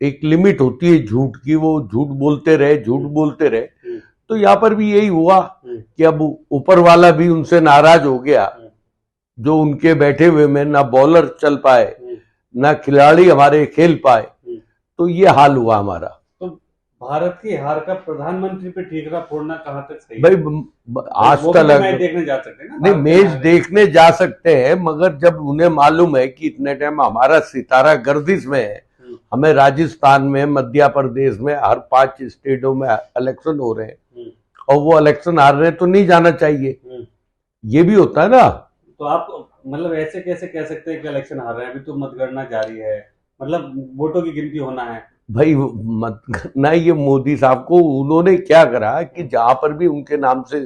एक लिमिट होती है झूठ की, वो झूठ बोलते रहे। तो यहाँ पर भी यही हुआ कि अब ऊपर वाला भी उनसे नाराज हो गया, जो उनके बैठे हुए में ना बॉलर चल पाए ना खिलाड़ी हमारे खेल पाए, तो ये हाल हुआ हमारा। तो भारत की हार का प्रधानमंत्री पे ठीकरा फोड़ना कहां तक सही भाई आज तक मैच देखने जा सकते हैं ना, नहीं, मैच देखने जा सकते हैं, मगर जब उन्हें मालूम है कि इतने टाइम हमारा सितारा गर्दिश में है, हमें राजस्थान में, मध्य प्रदेश में हर 5 स्टेटों में इलेक्शन हो रहे हैं और वो इलेक्शन हार रहे हैं, तो नहीं जाना चाहिए। ये भी होता है ना। तो आप मतलब ऐसे कैसे कह सकते हैं कि इलेक्शन हार रहे हैं? अभी तो मतगणना जारी है, मतलब वोटों की गिनती होना है भाई। ना ये मोदी साहब को उन्होंने क्या करा कि जहां पर भी उनके नाम से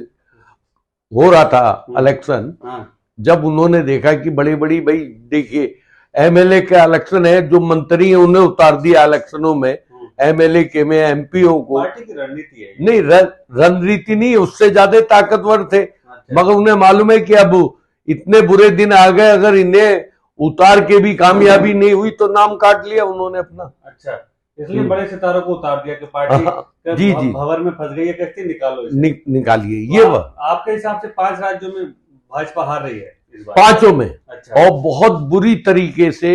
हो रहा था इलेक्शन, जब उन्होंने देखा कि बड़ी बड़ी, भाई देखिए एमएलए का इलेक्शन है, जो मंत्री हैं उन्हें उतार दिया इलेक्शनों में, एमएलए के में, एमपीओ को। पार्टी की रणनीति है नहीं, रणनीति नहीं, उससे ज्यादा ताकतवर थे। मगर उन्हें मालूम है कि अब इतने बुरे दिन आ गए, अगर इन्हें उतार के भी कामयाबी नहीं हुई तो नाम काट लिया उन्होंने अपना। अच्छा, इसलिए बड़े सितारों को उतार दिया कि पार्टी जी भंवर में फंस गई है, कैसे निकालो इसे। निकालिए ये। आपके हिसाब से 5 राज्यों में भाजपा हार रही है इस बार? 5 में। अच्छा। और बहुत बुरी तरीके से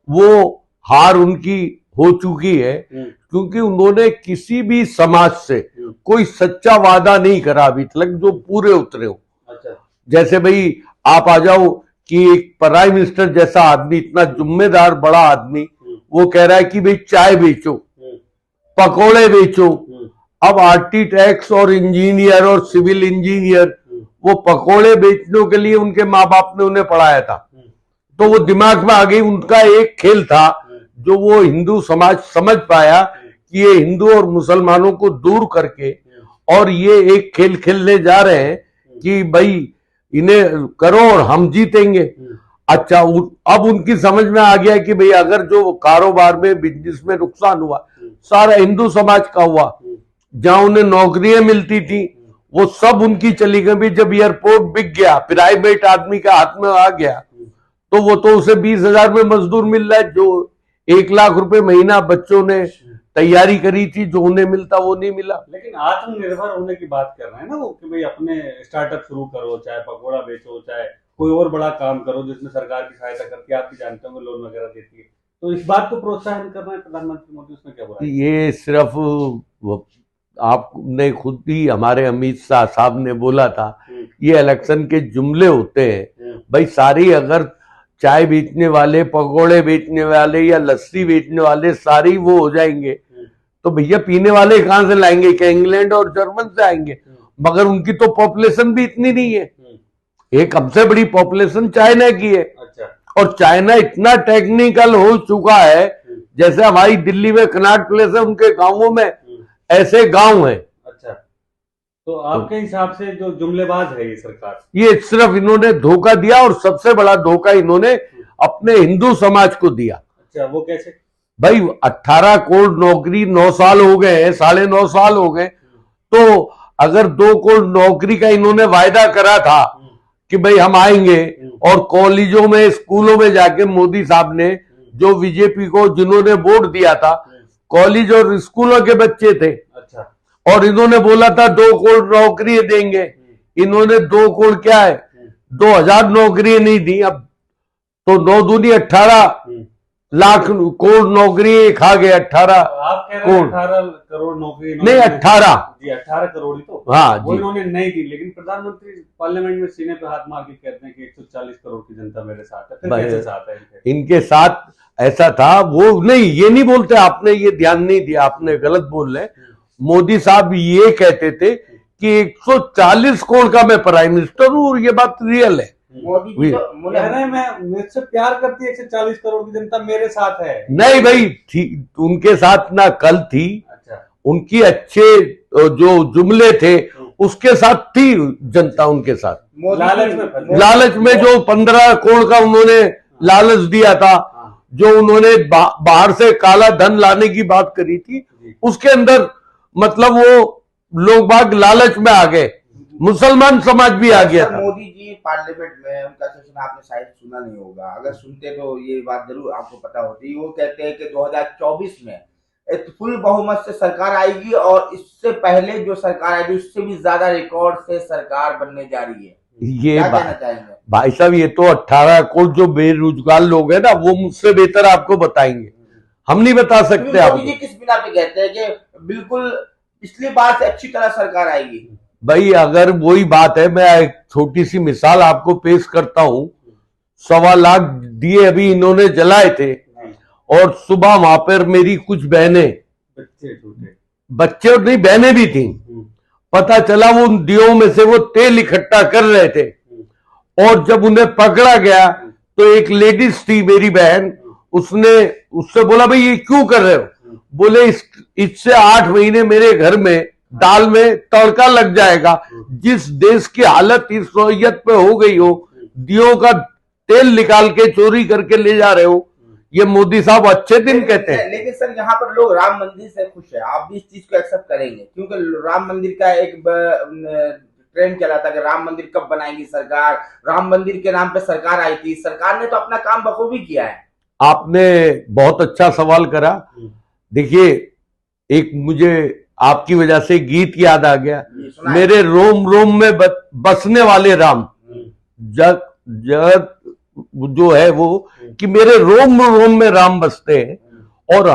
वो हार उनकी हो चुकी है, क्योंकि उन्होंने किसी भी समाज से कोई सच्चा वादा नहीं करा अभी तक जो पूरे उतरे हो। अच्छा। जैसे भाई आप आ जाओ कि एक प्राइम मिनिस्टर जैसा आदमी, इतना जिम्मेदार बड़ा आदमी, वो कह रहा है कि भाई चाय बेचो, पकोड़े बेचो। अब आरटी टैक्स और इंजीनियर और सिविल इंजीनियर, वो पकोड़े बेचने के लिए उनके माँ बाप ने उन्हें पढ़ाया था, तो वो दिमाग में आ गई। उनका एक खेल था जो वो हिंदू समाज समझ पाया कि ये हिंदू और मुसलमानों को दूर करके, और ये एक खेल खेलने जा रहे हैं कि भाई इन्हें करो और हम जीतेंगे। अच्छा, अब उनकी समझ में आ गया कि भाई अगर जो कारोबार में, बिजनेस में नुकसान हुआ सारा हिंदू समाज का हुआ। जहां उन्हें नौकरियां मिलती थी वो सब उनकी चली गई। जब एयरपोर्ट बिक गया, प्राइवेट आदमी का हाथ में आ गया, तो वो तो उसे 20,000 में मजदूर मिल रहा है, जो 1 लाख रुपए महीना बच्चों ने तैयारी करी थी, जो उन्हें मिलता वो नहीं मिला। लेकिन आत्मनिर्भर होने की बात कर रहे हैं ना वो, कि भाई अपने स्टार्टअप शुरू करो, चाहे पकौड़ा बेचो, चाहे कोई और बड़ा काम करो जिसमें सरकार की सहायता करती है, आप भी जानते होंगे लोन वगैरह देती है। तो इस बात को प्रोत्साहन कर रहे हैं प्रधानमंत्री मोदी, उसमें क्या बुराई? ये सिर्फ आपने खुद ही, हमारे अमित शाह साहब ने बोला था, ये इलेक्शन के जुमले होते हैं। भाई सारी, अगर चाय बेचने वाले, पकोड़े बेचने वाले या लस्सी बेचने वाले सारी वो हो जाएंगे, तो भैया पीने वाले कहां से लाएंगे? क्या इंग्लैंड और जर्मन से आएंगे? मगर उनकी तो पॉपुलेशन भी इतनी नहीं है। एक हमसे बड़ी पॉपुलेशन चाइना की है। अच्छा। और चाइना इतना टेक्निकल हो चुका है, जैसे हमारी दिल्ली में कनॉट प्लेस है, उनके गांवों में ऐसे गांव हैं। अच्छा, तो आपके हिसाब से जो जुमलेबाज है ये सरकार, ये सिर्फ इन्होंने धोखा दिया, और सबसे बड़ा धोखा इन्होंने अपने हिंदू समाज को दिया। अच्छा, वो कैसे? भाई 18 करोड़ नौकरी 9 साल हो गए हैं, 9.5 साल हो गए, तो अगर 2 करोड़ नौकरी का इन्होंने वायदा करा था कि भाई हम आएंगे, और कॉलेजों में, स्कूलों में जाके मोदी साहब ने, जो बीजेपी को जिन्होंने वोट दिया था, कॉलेज और स्कूलों के बच्चे थे। अच्छा। और इन्होंने बोला था 2 करोड़ नौकरी देंगे, इन्होंने 2 करोड़ क्या है, 2,000 नौकरी नहीं दी। अब तो 9 दूनी 18 लाख करोड़ नौकरी खा गए। 18 आप कह रहे हैं 18 करोड़ नौकरी नहीं, 18 जी, 18 करोड़ ही तो। हाँ वो इन्होंने नहीं दी, लेकिन प्रधानमंत्री पार्लियामेंट में सीने पे हाथ मार के कहते हैं कि 140 करोड़ की जनता मेरे साथ है। फिर कैसे साथ है इनके साथ? ऐसा था वो नहीं, ये नहीं बोलते, आपने ये ध्यान नहीं दिया, आपने गलत बोल रहे। मोदी साहब ये कहते थे कि 140 करोड़ का मैं प्राइम मिनिस्टर हूं, और ये बात रियल है। मोदी तो कह रहे हैं मैं, मुझसे प्यार करती है 140 करोड़ की जनता मेरे साथ है। नहीं भाई, उनके साथ ना कल थी। अच्छा। उनकी अच्छे जो जुमले थे उसके साथ थी जनता, उनके साथ। लालच में जो 15 करोड़ का उन्होंने लालच दिया था, जो उन्होंने बाहर से काला धन लाने की बात करी थी, उसके अंदर मतलब वो लोग बाग लालच में आ गए, मुसलमान समाज भी आ गया था। मोदी जी पार्लियामेंट में उनका सेशन आपने शायद सुना नहीं होगा, अगर सुनते तो ये बात जरूर आपको पता होती। वो कहते हैं कि 2024 में फुल बहुमत से सरकार आएगी और इससे पहले जो सरकार आएगी उससे भी ज्यादा रिकॉर्ड से सरकार बनने जा रही है। ये क्या कहना चाहेंगे? भाई साहब, ये तो 18 करोड़ जो बेरोजगार लोग हैं ना, वो मुझसे बेहतर आपको बताएंगे, हम नहीं बता सकते मोदी आपको। जी किस बिना पे कहते हैं कि बिल्कुल पिछली बार से अच्छी तरह सरकार आएगी? भाई अगर वही बात है, मैं एक छोटी सी मिसाल आपको पेश करता हूं। 1.25 लाख दिए अभी इन्होंने जलाए थे, और सुबह वहां पर मेरी कुछ बहनें, बच्चे छोटे बच्चे और नहीं बहनें भी थी, पता चला वो उन दियों में से वो तेल इकट्ठा कर रहे थे, और जब उन्हें पकड़ा गया तो एक लेडीज थी मेरी बहन, उसने उससे बोला भाई ये क्यों कर रहे हो? बोले इससे 8 महीने मेरे घर में दाल में तड़का लग जाएगा। जिस देश की हालत इस नौयत पे हो गई हो, दियों का तेल निकाल के चोरी करके ले जा रहे हो, ये मोदी साहब अच्छे दिन कहते हैं। लेकिन सर यहाँ पर लोग राम मंदिर से खुश है, आप भी इस चीज को एक्सेप्ट करेंगे? क्योंकि राम मंदिर का एक ट्रेंड चला था कि राम मंदिर कब बनाएगी सरकार, राम मंदिर के नाम पे सरकार आई थी, सरकार ने तो अपना काम बखूबी किया है। आपने बहुत अच्छा सवाल करा। देखिए, एक मुझे आपकी वजह से गीत याद आ गया, मेरे रोम रोम में बसने वाले राम, जग जग जो है वो कि मेरे रोम रोम में राम बसते हैं। और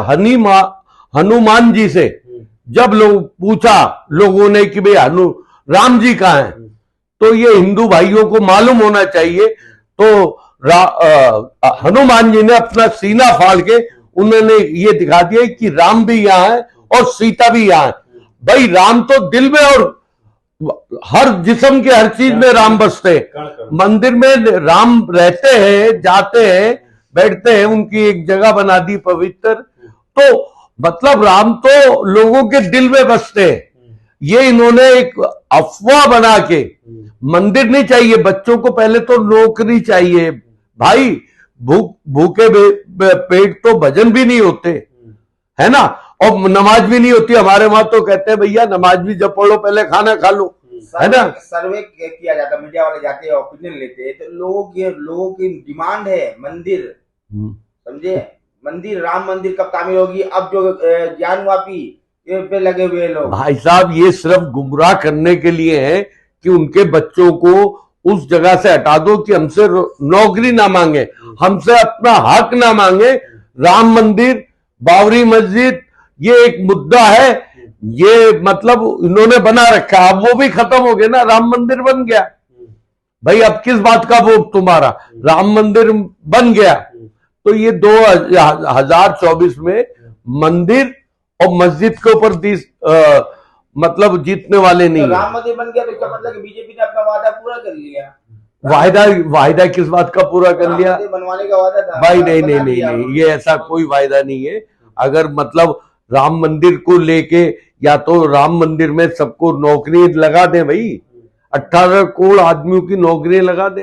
हनुमान जी से जब लोग पूछा लोगों ने कि भाई राम जी कहाँ हैं, तो ये हिंदू भाइयों को मालूम होना चाहिए, तो हनुमान जी ने अपना सीना फाड़ के उन्होंने ये दिखा दिया कि राम भी यहाँ है और सीता भी यहाँ है। भाई राम तो दिल में और हर जिस्म के हर चीज में राम बसते हैं। मंदिर में राम रहते हैं, जाते हैं, बैठते हैं, उनकी एक जगह बना दी पवित्र। तो मतलब राम तो लोगों के दिल में बसते हैं। ये इन्होंने एक अफवाह बना के, मंदिर नहीं चाहिए बच्चों को, पहले तो नौकरी चाहिए भाई। भूखे पेट तो भजन भी नहीं होते, है ना, और नमाज भी नहीं होती। हमारे वहां तो कहते हैं भैया नमाज भी जब पढ़ो पहले खाना खा लो, है ना। सर्वे किया जाता, मीडिया वाले जाते हैं, ओपिनियन लेते हैं, तो लोगों की डिमांड है मंदिर, समझे, मंदिर, राम मंदिर कब तामीर होगी। अब जो ज्ञानवापी पे लगे हुए लोग, भाई साहब ये सिर्फ गुमराह करने के लिए है कि उनके बच्चों को उस जगह से हटा दो कि हमसे नौकरी ना मांगे, हमसे अपना हक ना मांगे। राम मंदिर, बाबरी मस्जिद, ये एक मुद्दा है, ये मतलब इन्होंने बना रखा, अब वो भी खत्म हो गया ना, राम मंदिर बन गया भाई। अब किस बात का वोट तुम्हारा? राम मंदिर बन गया, तो ये 2024 में मंदिर और मस्जिद के ऊपर मतलब जीतने वाले नहीं। तो राम मंदिर बन गया तो क्या मतलब कि बीजेपी ने अपना वादा पूरा कर लिया? वायदा किस बात का पूरा कर लिया? बनवाने का वादा था भाई नहीं, ये ऐसा कोई वायदा नहीं है। अगर मतलब राम मंदिर को लेके, या तो राम मंदिर में सबको नौकरी लगा दे भाई, 18 करोड़ आदमियों की नौकरी लगा दे,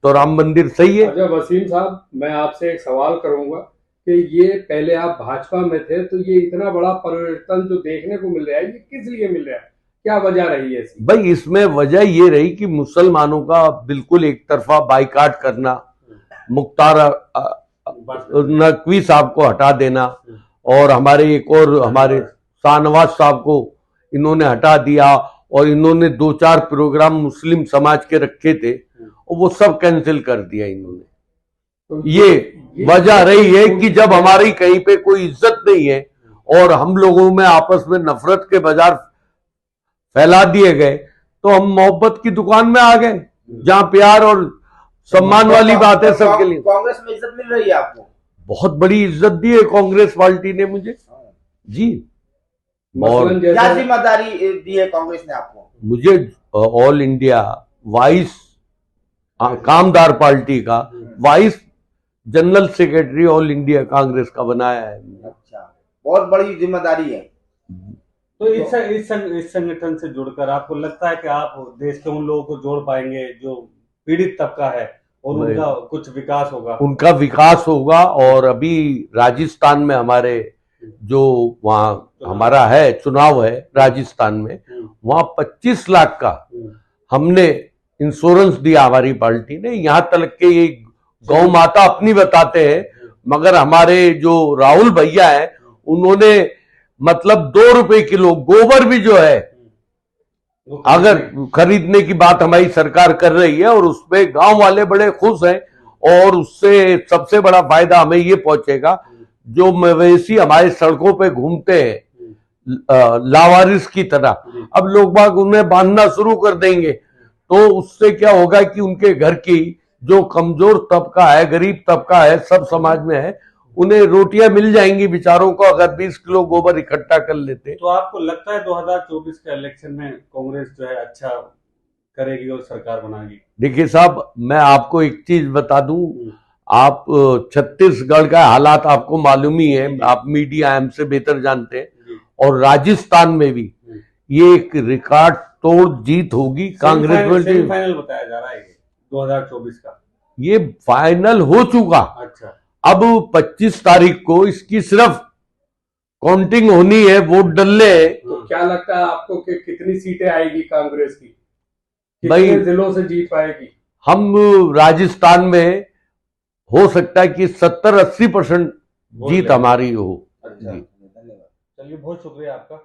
तो राम मंदिर सही है। अच्छा वसीम साहब, मैं आपसे एक सवाल करूंगा कि ये पहले आप भाजपा में थे, तो ये इतना बड़ा परिवर्तन जो देखने को मिल रहा है, ये किस लिए मिल रहा है, क्या वजह रही है इसकी? भाई इसमें वजह ये रही कि मुसलमानों का बिल्कुल एक तरफा बाइकाट करना, मुख्तार नकवी साहब को हटा देना, और हमारे एक और हमारे शाहनवाज साहब को इन्होंने हटा दिया, और इन्होंने 2-4 प्रोग्राम मुस्लिम समाज के रखे थे और वो सब कैंसिल कर दिया इन्होंने। तो ये वजह रही है कि जब हमारी कहीं पे कोई इज्जत नहीं है और हम लोगों में आपस में नफरत के बाजार फैला दिए गए, तो हम मोहब्बत की दुकान में आ गए, जहां प्यार और सम्मान वाली बात है सबके लिए। कांग्रेस में इज्जत मिल रही है आपको? बहुत बड़ी इज्जत दी है कांग्रेस पार्टी ने मुझे जी। और क्या जिम्मेदारी दी है कांग्रेस ने आपको? मुझे ऑल इंडिया वाइस कामदार पार्टी का vice general secretary all India Congress का बनाया है। अच्छा, बहुत बड़ी जिम्मेदारी है। तो इस संगठन से जुड़कर आपको लगता है कि आप देश के उन लोगों को जोड़ पाएंगे जो पीड़ित तबका है, और उनका कुछ विकास होगा? उनका विकास होगा। और अभी राजस्थान में हमारे जो वहाँ हमारा है चुनाव है राजस्थान में, वहाँ 25 लाख का हमने इंश्योरेंस दिया हमारी पार्टी ने। यहाँ तक के ये गौ माता अपनी बताते हैं, मगर हमारे जो राहुल भैया है उन्होंने मतलब 2 रुपए किलो गोबर भी जो है वो अगर खरीदने की बात हमारी सरकार कर रही है, और उसपे गांव वाले बड़े खुश हैं, और उससे सबसे बड़ा फायदा हमें ये पहुंचेगा, जो मवेशी हमारे सड़कों पे घूमते हैं लावारिस की तरह, अब लोग बाग उन्हें बांधना शुरू कर देंगे, तो उससे क्या होगा कि उनके घर की जो कमजोर तबका है, गरीब तबका है, सब समाज में है, उन्हें रोटियां मिल जाएंगी बेचारों को, अगर 20 किलो गोबर इकट्ठा कर लेते। तो आपको लगता है 2024 के इलेक्शन में कांग्रेस जो है अच्छा करेगी और सरकार बनाएगी? देखिए साहब, मैं आपको एक चीज बता दूं, आप छत्तीसगढ़ का हालात आपको मालूम ही है, आप मीडिया हमसे बेहतर जानते हैं, और राजस्थान में भी ये एक रिकॉर्ड तोड़ जीत होगी कांग्रेस में। सेमीफाइनल बताया जा रहा है 2024 का। ये फाइनल हो चुका। अच्छा, अब 25 तारीख को इसकी सिर्फ काउंटिंग होनी है, वोट डलने हैं। तो क्या लगता है आपको कि कितनी सीटें आएगी कांग्रेस की, भाई, कितने जिलों से जीत पाएगी? हम राजस्थान में हो सकता है कि 70-80% जीत हमारी हो। अच्छा, जी। चलिए बहुत शुक्रिया आपका।